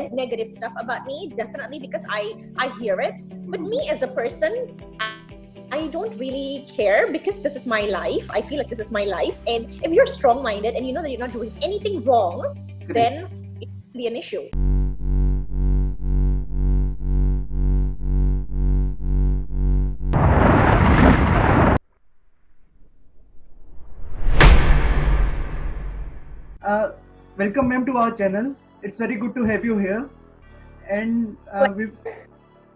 said negative stuff about me, definitely, because I hear it. But me as a person, I don't really care, because this is my life. I feel like this is my life. And if you're strong-minded and you know that you're not doing anything wrong, then it can be an issue. Welcome, ma'am, to our channel. It's very good to have you here. And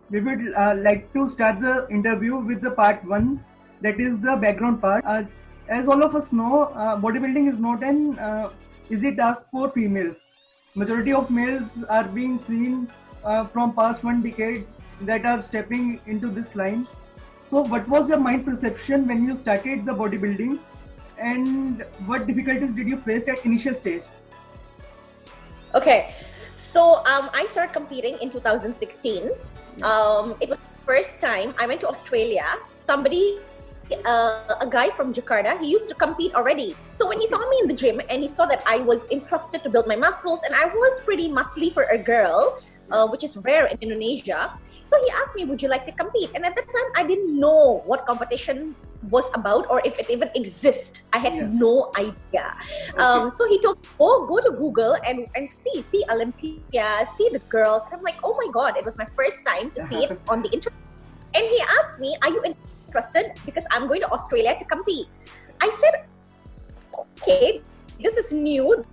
we would like to start the interview with the part 1, that is the background part. As all of us know, bodybuilding is not an easy task for females. Majority of males are being seen from past 1 decade that are stepping into this line. So what was your mind perception when you started the bodybuilding, and what difficulties did you face at initial stage? Okay, so I started competing in 2016. It was the first time I went to Australia. Somebody, a guy from Jakarta, he used to compete already. So when he saw me in the gym and he saw that I was interested to build my muscles, and I was pretty muscly for a girl, which is rare in Indonesia. So he asked me, would you like to compete? And at that time, I didn't know what competition was about or if it even exists. I had no idea. So he told me, go to Google and see Olympia, see the girls. And I'm like, oh my God, it was my first time to see it on the internet. And he asked me, are you interested? Because I'm going to Australia to compete. I said, okay, this is new.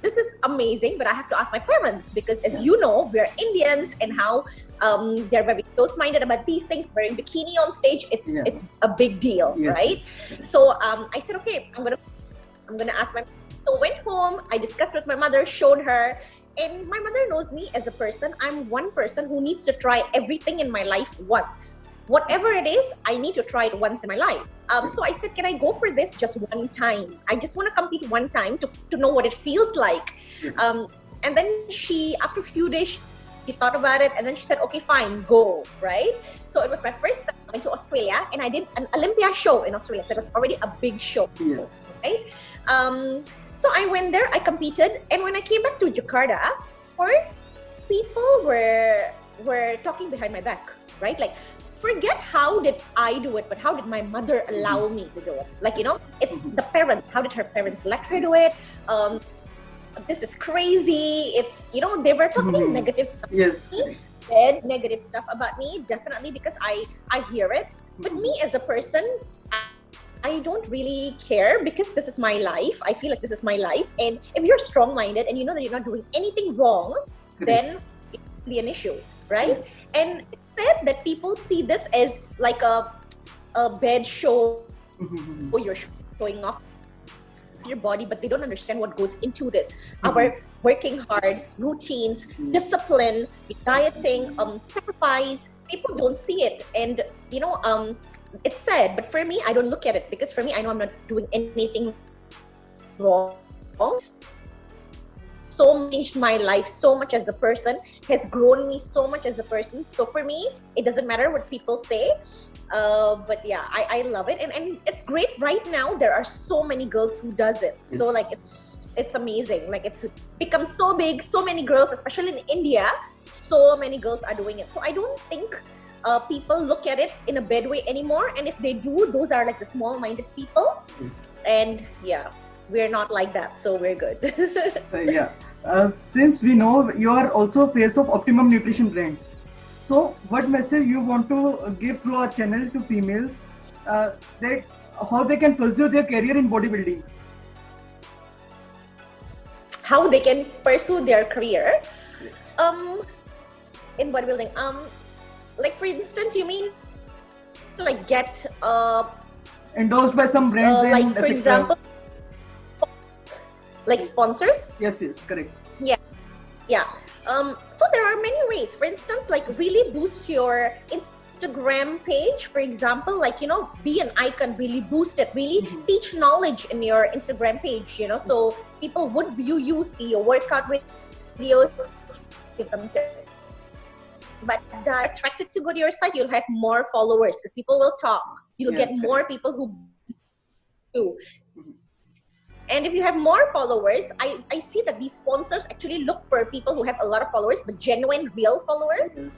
This is amazing, but I have to ask my parents, because as you know, we're Indians, and how they're very close-minded about these things. Wearing bikini on stage, it's a big deal, right? So I said, okay, I'm gonna ask my. So went home. I discussed with my mother, showed her, and my mother knows me as a person. I'm one person who needs to try everything in my life once. Whatever it is, I need to try it once in my life. So I said, can I go for this just one time? I just want to compete one time to know what it feels like. And then after a few days, she thought about it, and then she said, okay, fine, go, right? So it was my first time going to Australia, and I did an Olympia show in Australia. So it was already a big show, right? So I went there, I competed, and when I came back to Jakarta, first, people were talking behind my back, right? Like, forget how did I do it, but how did my mother allow me to do it? Like, you know, it's the parents. How did her parents let her do it? This is crazy. It's, you know, they were talking negative stuff. Said negative stuff about me, definitely, because I hear it. But me as a person, I don't really care, because this is my life. I feel like this is my life. And if you're strong-minded and you know that you're not doing anything wrong, then it can be an issue, right? And it's said that people see this as like a bad show where you're showing off your body, but they don't understand what goes into this. Our working hard, routines, discipline, dieting, sacrifice. People don't see it, and you know, it's sad. But for me, I don't look at it, because for me, I know I'm not doing anything wrong. So changed my life so much as a person, has grown me so much as a person. So for me, it doesn't matter what people say. But yeah, I love it, and it's great. Right now there are so many girls who does it. So like it's amazing. Like it's become so big. So many girls, especially in India, so many girls are doing it. So I don't think people look at it in a bad way anymore. And if they do, those are like the small-minded people. And yeah, we're not like that, so we're good. Since we know you are also face of Optimum Nutrition brand, so what message you want to give through our channel to females, that how they can pursue their career in bodybuilding? How they can pursue their career in bodybuilding? Like for instance, you mean like get endorsed by some brands, like for example, like sponsors? Yes, correct. Yeah. So there are many ways. For instance, like really boost your Instagram page, for example, like, you know, be an icon, really boost it, really teach knowledge in your Instagram page, you know, so people would view you, see your workout videos, give them tips. But they're attracted to go to your site, you'll have more followers because people will talk. You'll get more people who do. And if you have more followers, I see that these sponsors actually look for people who have a lot of followers, but genuine, real followers. Yes.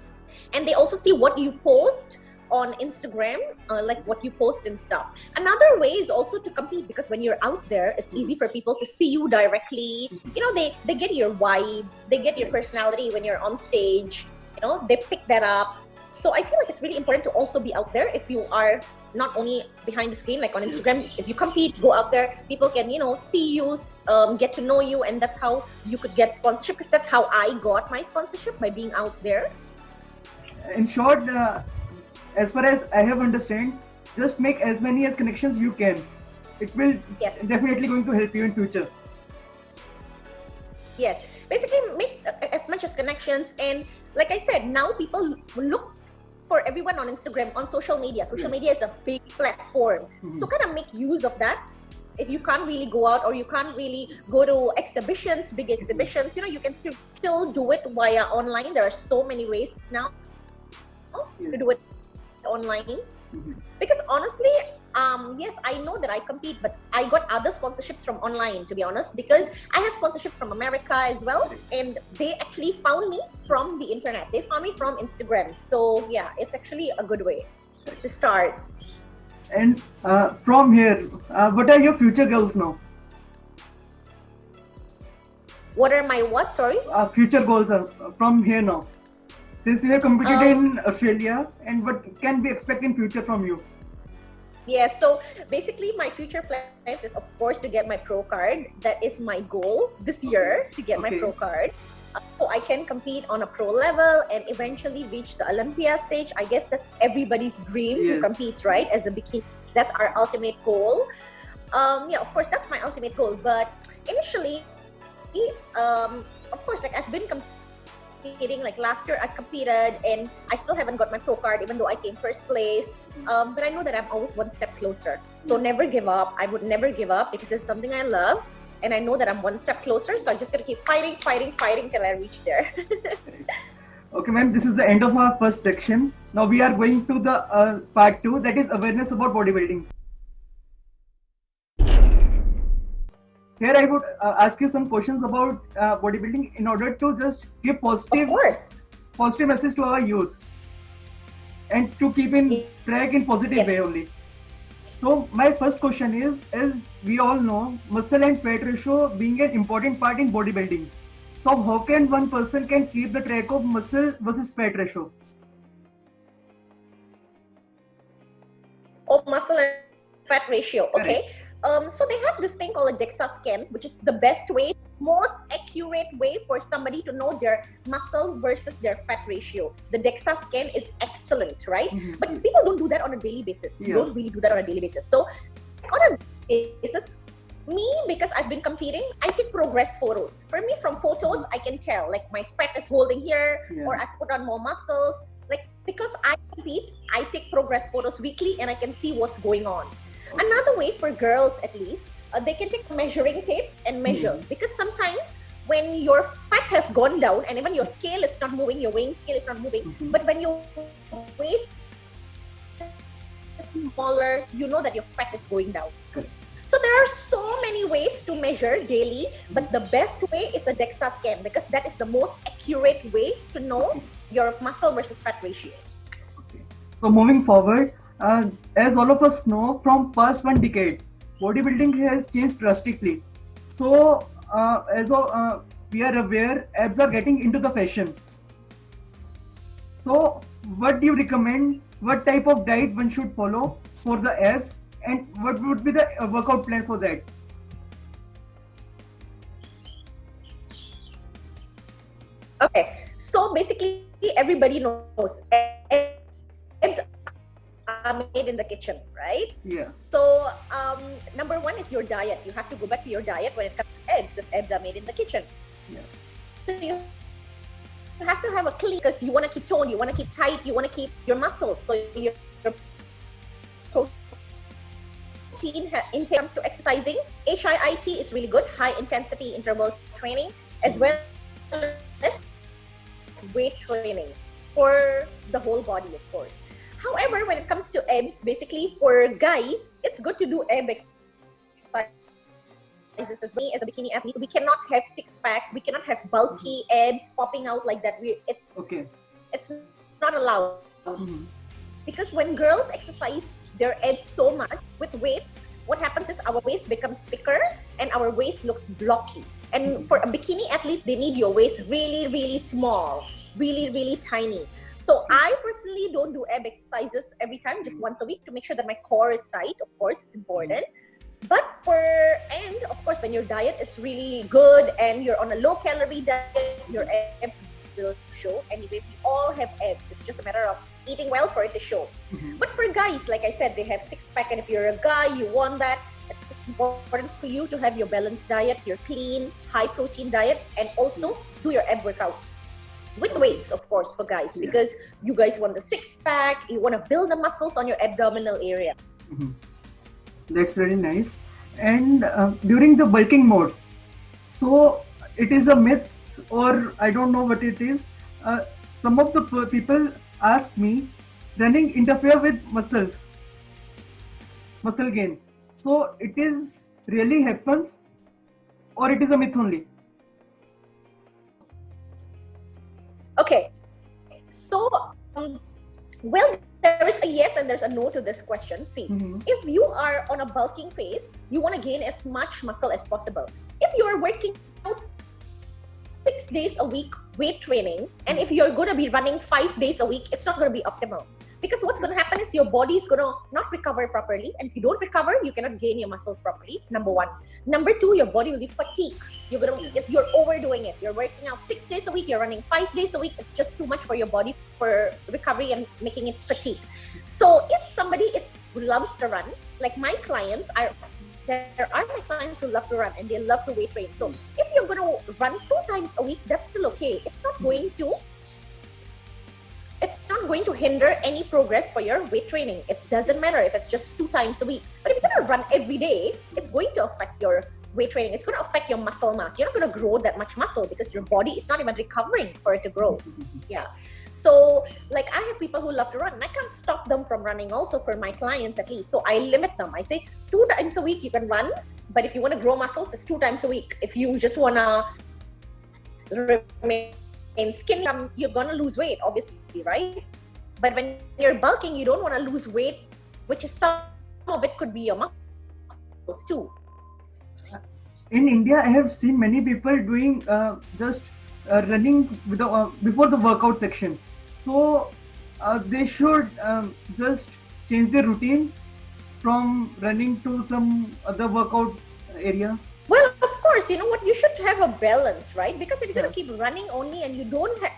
And they also see what you post on Instagram, like what you post and stuff. Another way is also to compete, because when you're out there, it's easy for people to see you directly. You know, they get your vibe, they get your personality when you're on stage. You know, they pick that up. So I feel like it's really important to also be out there. If you are not only behind the screen, like on Instagram, if you compete, go out there, people can, you know, see you, get to know you, and that's how you could get sponsorship, because that's how I got my sponsorship, by being out there. In short, as far as I have understand, just make as many as connections you can. It will definitely going to help you in future. Yes, basically make as much as connections. And like I said, now people look for everyone on Instagram, on social media. Social media is a big platform. So kind of make use of that. If you can't really go out, or you can't really go to exhibitions, big exhibitions, you know, you can still do it via online. There are so many ways now to do it online. Because honestly, yes, I know that I compete, but I got other sponsorships from online, to be honest, because I have sponsorships from America as well, and they actually found me from the internet. They found me from Instagram. So yeah, it's actually a good way to start. And from here, what are your future goals now? What are my what? Sorry? Future goals are from here now. Since you have competed in Australia, and what can we expect in future from you? Yeah, so basically my future plans is, of course, to get my pro card. That is my goal this year, to get my pro card. So I can compete on a pro level and eventually reach the Olympia stage. I guess that's everybody's dream, who competes, right? As a bikini. That's our ultimate goal. Yeah, of course, that's my ultimate goal. But initially, of course, like I've been competing. Like last year I competed and I still haven't got my pro card, even though I came first place. But I know that I'm always one step closer. So never give up. I would never give up, because it's something I love. And I know that I'm one step closer. So I just gotta keep fighting till I reach there. Okay, ma'am, this is the end of our first section. Now we are going to the part 2, that is awareness about bodybuilding. Here I would ask you some questions about bodybuilding in order to just give positive message to our youth, and to keep in track in positive way only. So my first question is, as we all know, muscle and fat ratio being an important part in bodybuilding. So how can one person can keep the track of muscle versus fat ratio? Oh, muscle and fat ratio. Okay. So they have this thing called a DEXA scan, which is the best way, most accurate way for somebody to know their muscle versus their fat ratio. The DEXA scan is excellent, right? But people don't do that on a daily basis. You don't really do that on a daily basis. So on a basis, me, because I've been competing, I take progress photos. For me, from photos, I can tell, like my fat is holding here, or I put on more muscles. Like, because I compete, I take progress photos weekly and I can see what's going on. Another way for girls, at least, they can take measuring tape and measure, because sometimes when your fat has gone down and even your scale is not moving, your weighing scale is not moving, but when your waist is smaller, you know that your fat is going down. So there are so many ways to measure daily, but the best way is a DEXA scan, because that is the most accurate way to know your muscle versus fat ratio. So moving forward, as all of us know, from past 1 decade, bodybuilding has changed drastically. So as we are aware, abs are getting into the fashion. So what do you recommend? What type of diet one should follow for the abs, and what would be the workout plan for that? Okay, so basically everybody knows abs are made in the kitchen, right? Yeah. So number one is your diet. You have to go back to your diet when it comes to abs, because abs are made in the kitchen. Yeah. So you have to have a clean, because you want to keep toned, you want to keep tight, you want to keep your muscles. So your protein intake comes to exercising. HIIT is really good, high intensity interval training, as well as weight training for the whole body, of course. However, when it comes to abs, basically for guys, it's good to do ab exercise as me as a bikini athlete, we cannot have six-pack, we cannot have bulky abs popping out like that. It's not allowed. Because when girls exercise their abs so much with weights, what happens is our waist becomes thicker and our waist looks blocky. And for a bikini athlete, they need your waist really, really small, really, really tiny. So I personally don't do ab exercises every time, just once a week to make sure that my core is tight. Of course, it's important. But of course, when your diet is really good and you're on a low calorie diet, your abs will show. Anyway, we all have abs. It's just a matter of eating well for it to show. But for guys, like I said, they have six-pack, and if you're a guy, you want that. It's important for you to have your balanced diet, your clean, high-protein diet, and also do your ab workouts. With weights, of course, for guys, because you guys want the six-pack, you want to build the muscles on your abdominal area. That's very nice. And during the bulking mode, so it is a myth, or I don't know what it is. Some of the people ask me, running interfere with muscle gain. So it is really happens, or it is a myth only? Okay, so well, there is a yes and there's a no to this question. See, if you are on a bulking phase, you want to gain as much muscle as possible. If you are working out 6 days a week weight training, and if you're going to be running 5 days a week, it's not going to be optimal. Because what's going to happen is your body is going to not recover properly. And if you don't recover, you cannot gain your muscles properly. Number one. Number two, your body will be fatigued. You're overdoing it. You're working out 6 days a week. You're running 5 days a week. It's just too much for your body for recovery and making it fatigued. So if somebody loves to run, like my clients, there are my clients who love to run and they love to weight train. So if you're going to run 2 times a week, that's still okay. It's not going to hinder any progress for your weight training. It doesn't matter if it's just 2 times a week. But if you're going to run every day, it's going to affect your weight training. It's going to affect your muscle mass. You're not going to grow that much muscle because your body is not even recovering for it to grow. Yeah. So like I have people who love to run and I can't stop them from running also, for my clients at least. So I limit them. I say 2 times a week you can run, but if you want to grow muscles, it's 2 times a week. If you just want to remain skinny, you're going to lose weight, obviously, right? But when you're bulking, you don't want to lose weight, which is some of it could be your muscles too. In India, I have seen many people doing just running with before the workout section. So they should just change their routine from running to some other workout area. Well, of course, you know what? You should have a balance, right? Because if you're going to keep running only and you don't have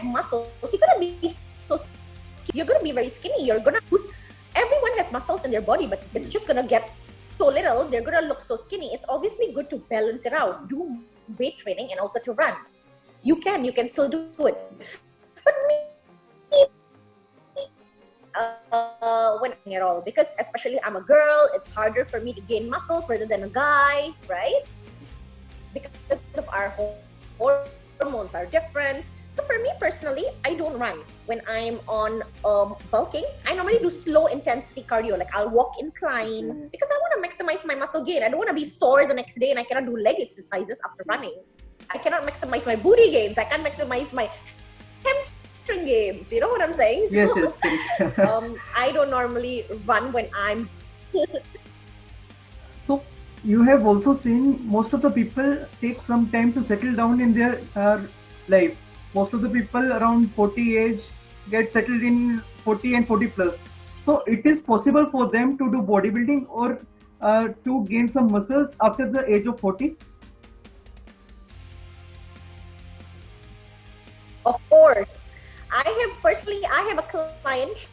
muscles, you're going to be so skinny. You're going to be very skinny. You're going to lose. Everyone has muscles in their body, but it's just going to get so little. They're going to look so skinny. It's obviously good to balance it out. Do weight training and also to run. You can still do it. But me, when at all, because especially I'm a girl, it's harder for me to gain muscles rather than a guy, right? Because of our hormones are different. So for me personally, I don't run when I'm on bulking. I normally do slow intensity cardio. Like I'll walk incline because I want to maximize my muscle gain. I don't want to be sore the next day and I cannot do leg exercises after running. I cannot maximize my booty gains. I can't maximize my hamstring gains. You know what I'm saying? So, yes. I don't normally run when I'm... So you have also seen most of the people take some time to settle down in their life. Most of the people around 40 age get settled in 40 and 40 plus. So it is possible for them to do bodybuilding or to gain some muscles after the age of 40? Of course. I have a client,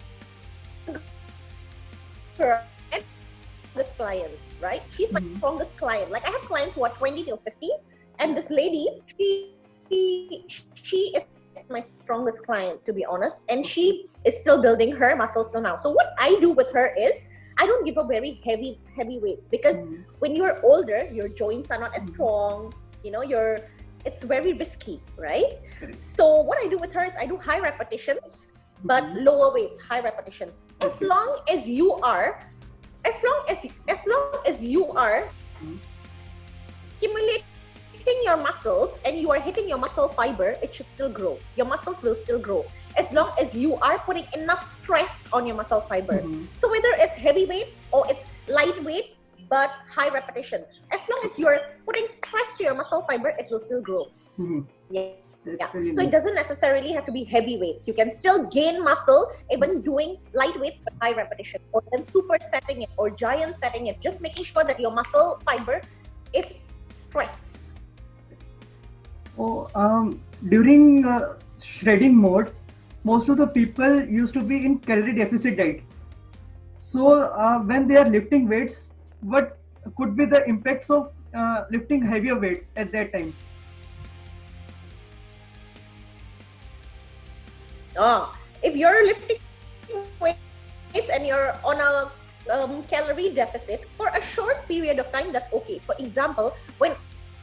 this clients, right? She's my strongest client. Like I have clients who are 20 till 50, and this lady, she is my strongest client, to be honest, and she is still building her muscles till now. So what I do with her is I don't give her very heavy weights because when you're older, your joints are not as strong. You know, it's very risky, right? So what I do with her is I do high repetitions, but lower weights, high repetitions. As long as you are as long as you are stimulating your muscles and you are hitting your muscle fiber, it should still grow. Your muscles will still grow as long as you are putting enough stress on your muscle fiber. So whether it's heavyweight or it's lightweight but high repetitions, as long as you're putting stress to your muscle fiber, it will still grow. Yeah. Really So it doesn't necessarily have to be heavyweights. You can still gain muscle even doing lightweights but high repetition, or then supersetting it or giant setting it, just making sure that your muscle fiber is stress. During shredding mode, most of the people used to be in calorie deficit diet. So when they are lifting weights, what could be the impacts of lifting heavier weights at that time? If you're lifting weights and you're on a calorie deficit for a short period of time, that's okay. For example, when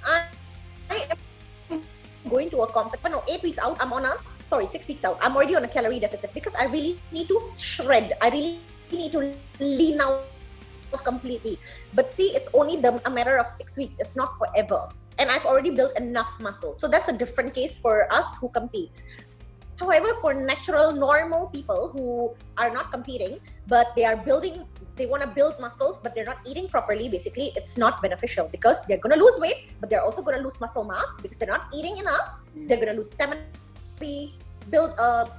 I am going to a competition, 8 weeks out, 6 weeks out, I'm already on a calorie deficit because I really need to shred. I really need to lean out completely. But see, it's only a matter of 6 weeks. It's not forever. And I've already built enough muscle. So that's a different case for us who competes. However, for natural, normal people who are not competing, but they want to build muscles, but they're not eating properly, basically, it's not beneficial because they're going to lose weight, but they're also going to lose muscle mass because they're not eating enough. They're going to lose stamina,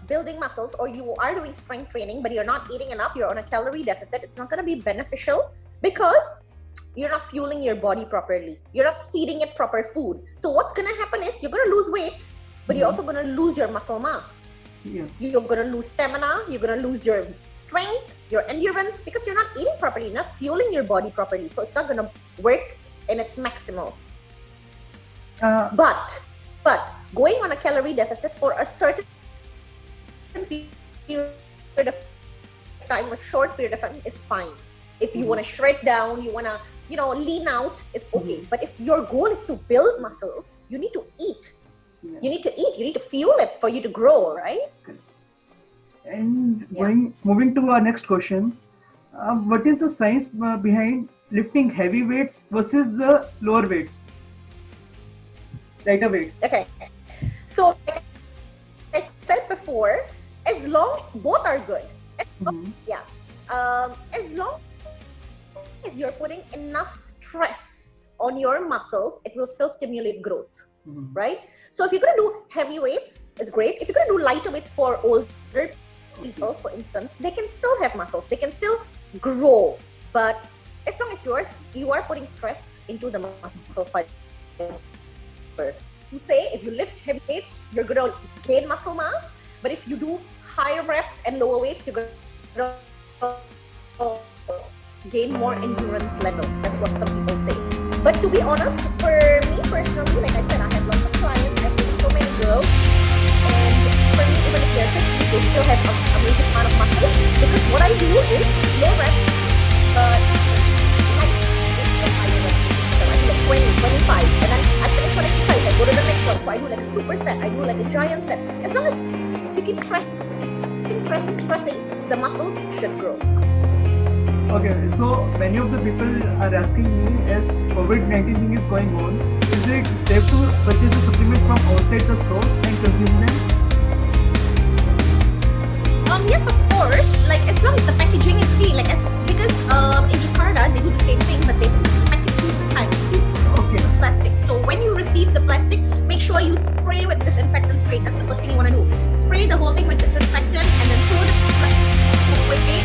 building muscles, or you are doing strength training, but you're not eating enough, you're on a calorie deficit. It's not going to be beneficial because you're not fueling your body properly. You're not feeding it proper food. So what's going to happen is you're going to lose weight, but you're also going to lose your muscle mass. You're going to lose stamina, you're going to lose your strength, your endurance, because you're not eating properly, not fueling your body properly. So it's not going to work in its maximal. But going on a calorie deficit for a certain period of time, a short period of time, is fine. If you want to shred down, you want to lean out, it's okay. But if your goal is to build muscles, you need to eat. You need to eat, you need to fuel it for you to grow, right? And moving to our next question, what is the science behind lifting heavy weights versus the lower weights, lighter weights? Okay, so like I said before, as long both are good. As long as you're putting enough stress on your muscles, it will still stimulate growth. Right? So if you're going to do heavy weights, it's great. If you're going to do lighter weights for older people, for instance, they can still have muscles. They can still grow. But as long as you are putting stress into the muscle fiber. You say if you lift heavy weights, you're going to gain muscle mass. But if you do higher reps and lower weights, you're going to gain more endurance level. That's what some people say. But to be honest, for me personally, like I said, I have lots of clients, I've seen so many girls, and for me, even if they're 50, they still have an amazing amount of muscle, because what I do is low reps, but I do like 20, 25, and then I finish one exercise, I go to the next one, so I do like a super set, I do like a giant set. As long as you keep stressing, the muscle should grow. Okay, so many of the people are asking me, as COVID-19 thing is going on, is it safe to purchase the supplement from outside the stores and consume them? Yes, of course. Like as long as the packaging is clean, because in Jakarta they do the same thing, but they package 2 times, plastic. So when you receive the plastic, make sure you spray with disinfectant spray. That's the first thing you want to do. Spray the whole thing with disinfectant, and then throw the plastic away,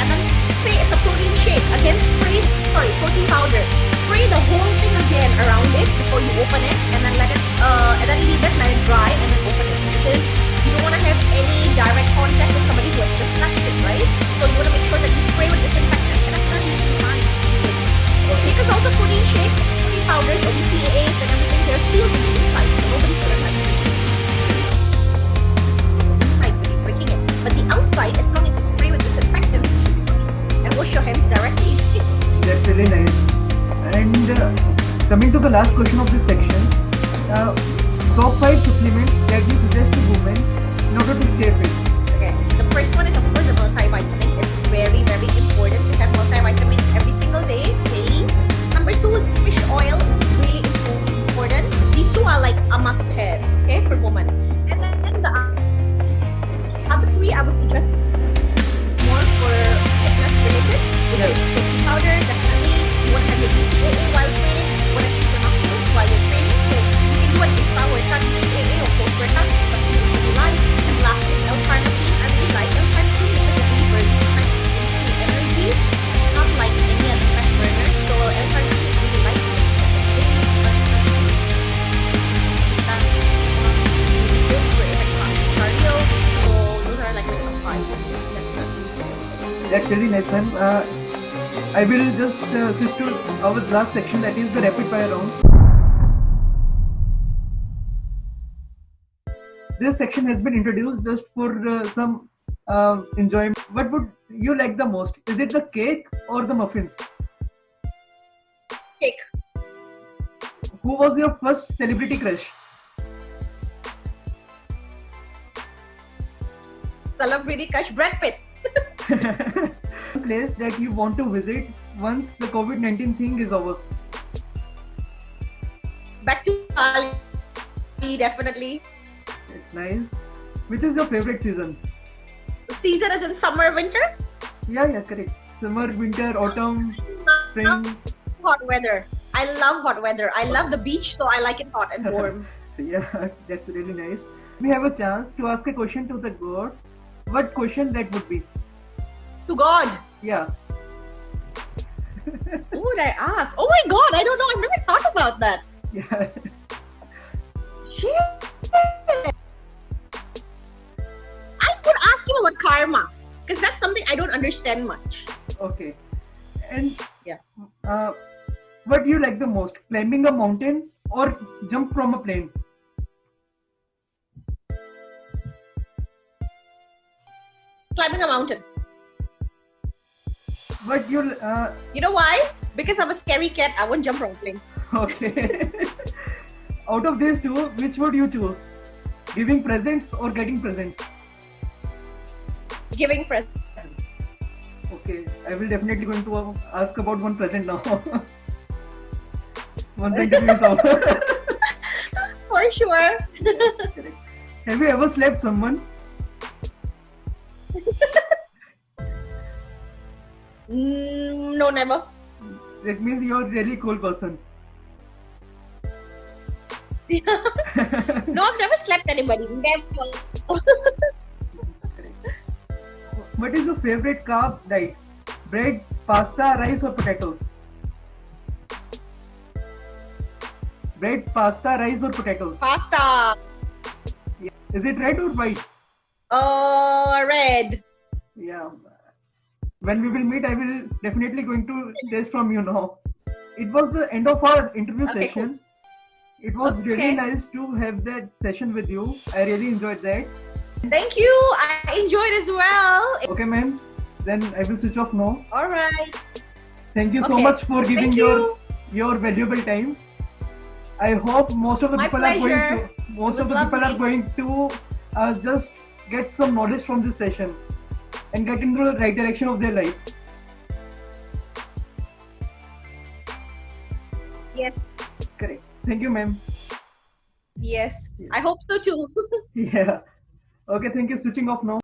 and then say it's a protein shake. Again, protein powder. Spray the whole thing again around it before you open it, and then let it dry, and then open it, because you don't want to have any direct contact with somebody who has just touched it, right? So you want to make sure that you spray with disinfectant, and that's not usually fine. Because also protein shakes, protein powders, or BCAAs and everything, they're sealed on the inside, so nobody's going to touch it. Inside, when you're breaking it. But the outside, as long as you spray with disinfectant, you should be fine. And wash your hands directly. That's really nice. And coming to the last question of this section, top 5 supplements that you suggest to women in order to stay fit. Okay, the first one is of course the multivitamin. It's very, very important to have multivitamin day daily. Number two is fish oil. It's really important. These two are like a must-have, okay, for women. And then the other three, I would suggest more for fitness related, which is protein powder. Definitely, you want to have your BCAA while training. You want to keep your muscles while you're training. So you can do an intra-workout BCAA or post-workout. It's something you really like. And last is L-carnitine. I really like L-carnitine because it really burns fat into energy. It's not like any other fat burner. So L-carnitine is really like it. That's really good for effective cardio. So those are like my top five. Definitely. That's really nice, ma'am. I will just switch to our last section, that is the rapid fire round. This section has been introduced just for some enjoyment. What would you like the most? Is it the cake or the muffins? Cake. Who was your first celebrity crush? Celebrity crush, Brad Pitt. Place that you want to visit once the COVID-19 thing is over. Back to Bali, definitely. It's nice. Which is your favorite season? Season is in summer, winter. Yeah, correct. Summer, winter, autumn, spring. Hot weather. I love hot weather. I love the beach, so I like it hot and warm. Yeah, that's really nice. We have a chance to ask a question to the God. What question that would be? To God. Yeah. Who would I ask? Oh my God, I don't know. I've never thought about that. Yeah. Shit. I would ask him about karma, because that's something I don't understand much. Okay. And yeah. What do you like the most? Climbing a mountain or jump from a plane? Climbing a mountain. But you You know why? Because I'm a scary cat. I won't jump from a plane. Okay. Out of these two, which would you choose? Giving presents or getting presents? Giving presents. Okay, I will definitely going to ask about one present now. Once the interview is over. For sure. Correct. Have you ever slapped someone? No, never. That means you're a really cool person. No, I've never slapped anybody. Never. What is your favorite carb diet? Bread, pasta, rice or potatoes? Bread, pasta, rice or potatoes? Pasta. Yeah. Is it red or white? Red. Yeah. When we will meet, I will definitely going to taste from you now. It was the end of our interview session. Cool. It was really nice to have that session with you. I really enjoyed that. Thank you. I enjoyed as well. Okay, ma'am. Then I will switch off now. All right. Thank you so much for giving Thank your valuable time. I hope most of the people are going to just get some knowledge from this session and get into the right direction of their life. Yes. Correct. Thank you, ma'am. Yes. I hope so too. Yeah. Okay, thank you. Switching off now.